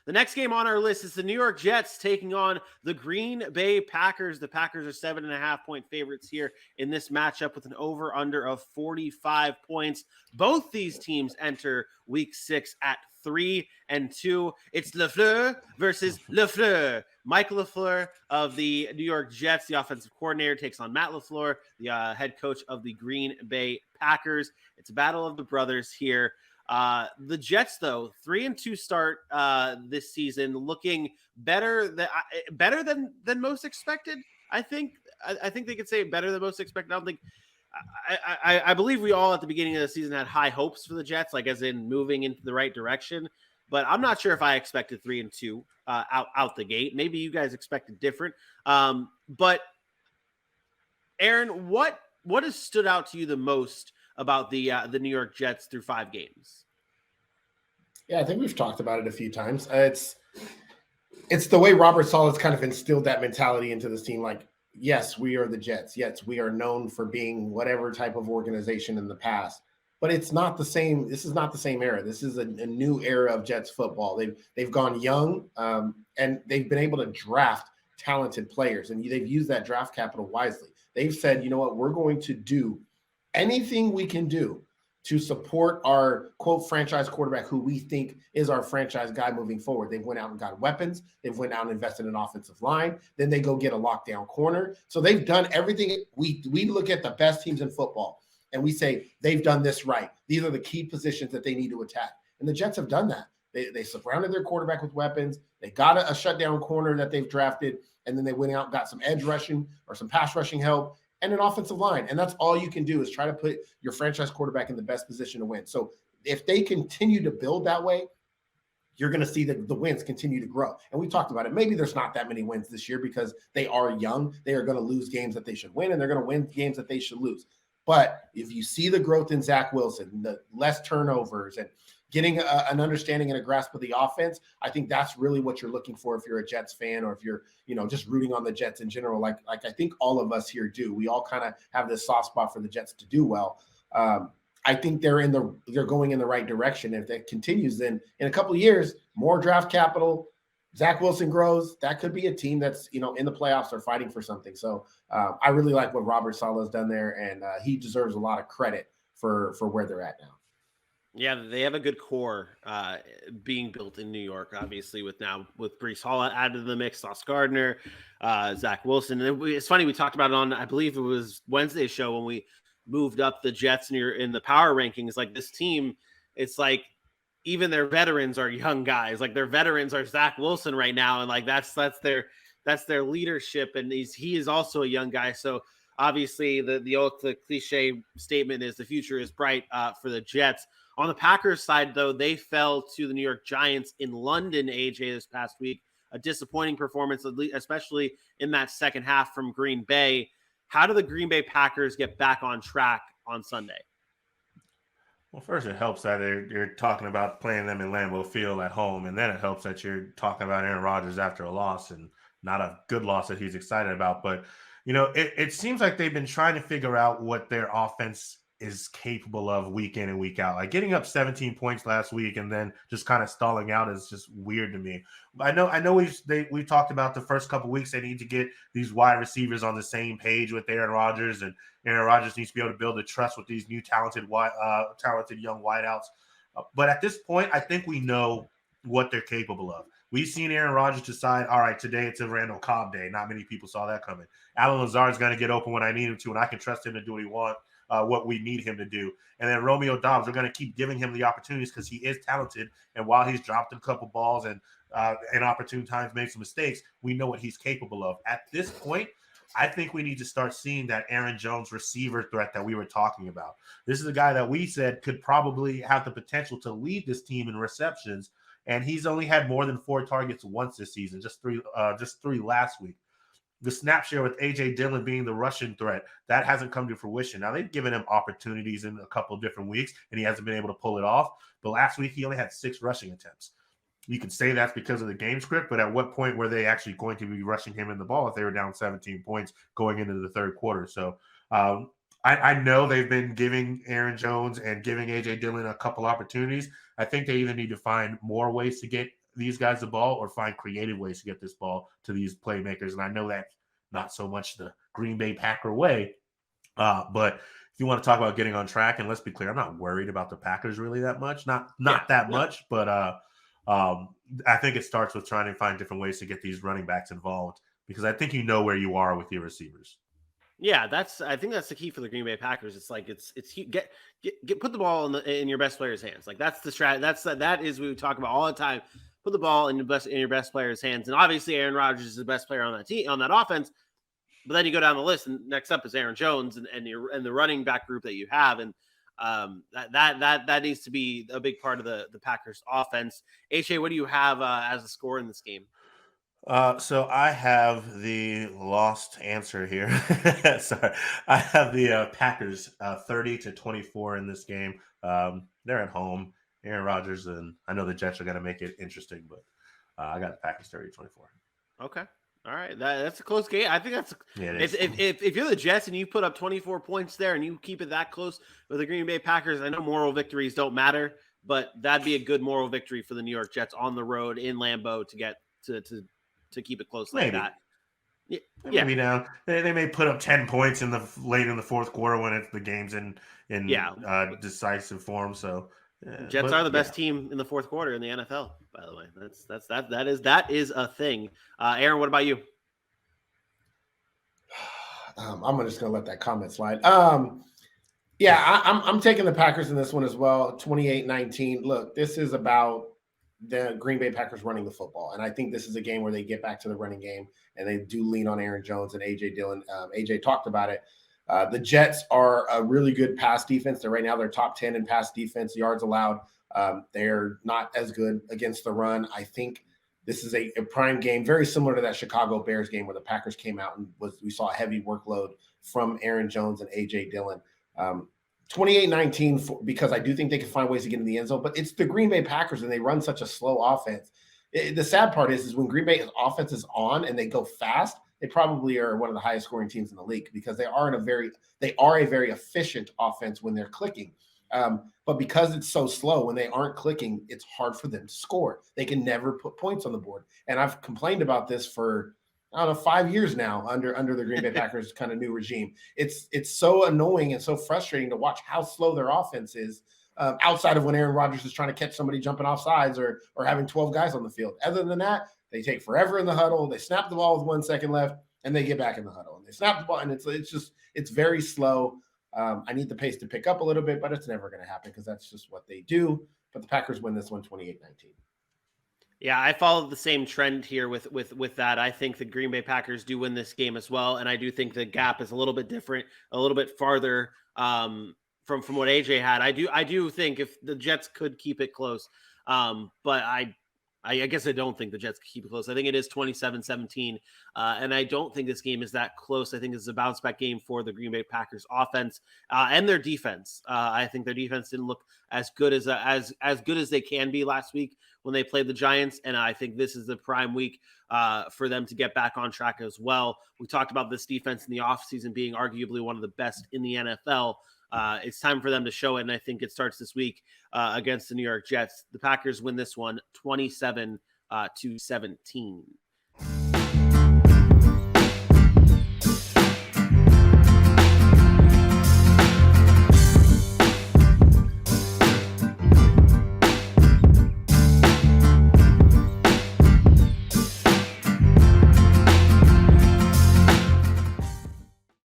The next game on our list is the New York Jets taking on the Green Bay Packers. The Packers are 7.5-point favorites here in this matchup with an over-under of 45 points. Both these teams enter Week 6 at 3-2. It's LaFleur versus LaFleur. Mike LaFleur of the New York Jets, the offensive coordinator, takes on Matt LaFleur, the head coach of the Green Bay Packers. It's a battle of the brothers here. The Jets, though, 3-2 start this season, looking better than most expected. I think they could say better than most expected. I don't think. I believe we all at the beginning of the season had high hopes for the Jets, like as in moving into the right direction. But I'm not sure if I expected 3-2 out the gate. Maybe you guys expected different. But Aaron, what has stood out to you the most about the New York Jets through 5 games? Yeah, I think we've talked about it a few times. It's the way Robert Saleh's kind of instilled that mentality into this team. Like, yes, we are the Jets. Yes, we are known for being whatever type of organization in the past. But it's not the same. This is not the same era. This is a new era of Jets football. They've gone young, and they've been able to draft talented players, and they've used that draft capital wisely. They've said, you know what, we're going to do anything we can do to support our, quote, franchise quarterback who we think is our franchise guy moving forward. They went out and got weapons. They've went out and invested in an offensive line. Then they go get a lockdown corner. So they've done everything. We look at the best teams in football, and we say they've done this right. These are the key positions that they need to attack. And the Jets have done that. They surrounded their quarterback with weapons. They got a shutdown corner that they've drafted, and then they went out and got some edge rushing or some pass rushing help and an offensive line. And that's all you can do is try to put your franchise quarterback in the best position to win. So if they continue to build that way, you're going to see the wins continue to grow. And we talked about it. Maybe there's not that many wins this year because they are young. They are going to lose games that they should win, and they're going to win games that they should lose. But if you see the growth in Zach Wilson, the less turnovers, and getting an understanding and a grasp of the offense, I think that's really what you're looking for if you're a Jets fan or if you're, just rooting on the Jets in general. Like I think all of us here do. We all kind of have this soft spot for the Jets to do well. I think they're going in the right direction. If that continues, then in a couple of years, more draft capital, Zach Wilson grows, that could be a team that's, in the playoffs or fighting for something. So I really like what Robert Saleh has done there, and he deserves a lot of credit for where they're at now. Yeah, they have a good core being built in New York, obviously, with Breece Hall added to the mix, Sauce Gardner, Zach Wilson. And it's funny, we talked about it on, I believe it was Wednesday's show when we moved up the Jets in the power rankings. Like, this team, it's like even their veterans are young guys. Like, their veterans are Zach Wilson right now, and like that's their leadership, and he is also a young guy. So obviously the cliche statement is the future is bright for the Jets. On the Packers side, though, they fell to the New York Giants in London, AJ, this past week. A disappointing performance, especially in that second half from Green Bay. How do the Green Bay Packers get back on track on Sunday? Well, first, it helps that you're talking about playing them in Lambeau Field at home, and then it helps that you're talking about Aaron Rodgers after a loss, and not a good loss that he's excited about. But, it seems like they've been trying to figure out what their offense is capable of week in and week out. Like, getting up 17 points last week and then just kind of stalling out is just weird to me. I know we've talked about the first couple of weeks. They need to get these wide receivers on the same page with Aaron Rodgers, and Aaron Rodgers needs to be able to build a trust with these new talented young wideouts. But at this point, I think we know what they're capable of. We've seen Aaron Rodgers decide, all right, today it's a Randall Cobb day. Not many people saw that coming. Allen Lazard's going to get open when I need him to, and I can trust him to do what we need him to do. And then Romeo Doubs, we're going to keep giving him the opportunities because he is talented. And while he's dropped a couple balls and in opportune times made some mistakes, we know what he's capable of. At this point, I think we need to start seeing that Aaron Jones receiver threat that we were talking about. This is a guy that we said could probably have the potential to lead this team in receptions, and he's only had more than 4 targets once this season, just three last week. The snap share with A.J. Dillon being the rushing threat, that hasn't come to fruition. Now, they've given him opportunities in a couple of different weeks, and he hasn't been able to pull it off. But last week, he only had 6 rushing attempts. You can say that's because of the game script, but at what point were they actually going to be rushing him in the ball if they were down 17 points going into the third quarter? So I know they've been giving Aaron Jones and giving A.J. Dillon a couple opportunities. I think they either need to find more ways to get these guys the ball or find creative ways to get this ball to these playmakers. And I know that not so much the Green Bay Packer way, but if you want to talk about getting on track, and let's be clear, I'm not worried about the Packers really that much. Not that much, but I think it starts with trying to find different ways to get these running backs involved, because I think you know where you are with your receivers. Yeah, I think that's the key for the Green Bay Packers. It's like it's get put the ball in your best player's hands. Like that's the strat. That is what we talk about all the time. Put the ball in your best player's hands. And obviously Aaron Rodgers is the best player on that team, on that offense. But then you go down the list, and next up is Aaron Jones and the running back group that you have, and that needs to be a big part of the Packers offense. HA, what do you have as a score in this game? So I have the lost answer here. Sorry, I have the Packers 30-24 in this game. They're at home. Aaron Rodgers, and I know the Jets are going to make it interesting, but I got the Packers 30-24. Okay. All right, that's a close game. I think that's if you're the Jets and you put up 24 points there and you keep it that close with the Green Bay Packers. I know moral victories don't matter, but that'd be a good moral victory for the New York Jets on the road in Lambeau to get to keep it close like that. Yeah, maybe down. They may put up 10 points late in the fourth quarter when the game's in decisive form. So Jets are the best team in the fourth quarter in the NFL, by the way. That is a thing. Aaron, what about you? I'm just gonna let that comment slide. I'm taking the Packers in this one as well. 28-19. Look, this is about the Green Bay Packers running the football, and I think this is a game where they get back to the running game and they do lean on Aaron Jones and AJ Dillon. AJ talked about it. The Jets are a really good pass defense. They're top 10 in pass defense, yards allowed. They're not as good against the run. I think this is a prime game, very similar to that Chicago Bears game where the Packers came out and we saw a heavy workload from Aaron Jones and AJ Dillon. 28-19 because I do think they can find ways to get in the end zone, but it's the Green Bay Packers and they run such a slow offense. The sad part is when Green Bay's offense is on and they go fast, they probably are one of the highest scoring teams in the league because they are a very efficient offense when they're clicking. But because it's so slow, when they aren't clicking, it's hard for them to score. They can never put points on the board. And I've complained about this for, 5 years now under the Green Bay Packers kind of new regime. It's so annoying and so frustrating to watch how slow their offense is outside of when Aaron Rodgers is trying to catch somebody jumping off sides or having 12 guys on the field. Other than that, they take forever in the huddle. They snap the ball with 1 second left, and they get back in the huddle. And they snap the ball, and it's very slow. I need the pace to pick up a little bit, but it's never going to happen because that's just what they do. But the Packers win this one 28-19. Yeah, I followed the same trend here with that. I think the Green Bay Packers do win this game as well, and I do think the gap is a little bit different, a little bit farther from what AJ had. I do think if the Jets could keep it close, but I guess I don't think the Jets can keep it close. I think it is 27-17, and I don't think this game is that close. I think this is a bounce-back game for the Green Bay Packers offense and their defense. I think their defense didn't look as good as good as they can be last week when they played the Giants, and I think this is the prime week for them to get back on track as well. We talked about this defense in the offseason being arguably one of the best in the NFL. It's time for them to show it, and I think it starts this week against the New York Jets. The Packers win this one 27-17.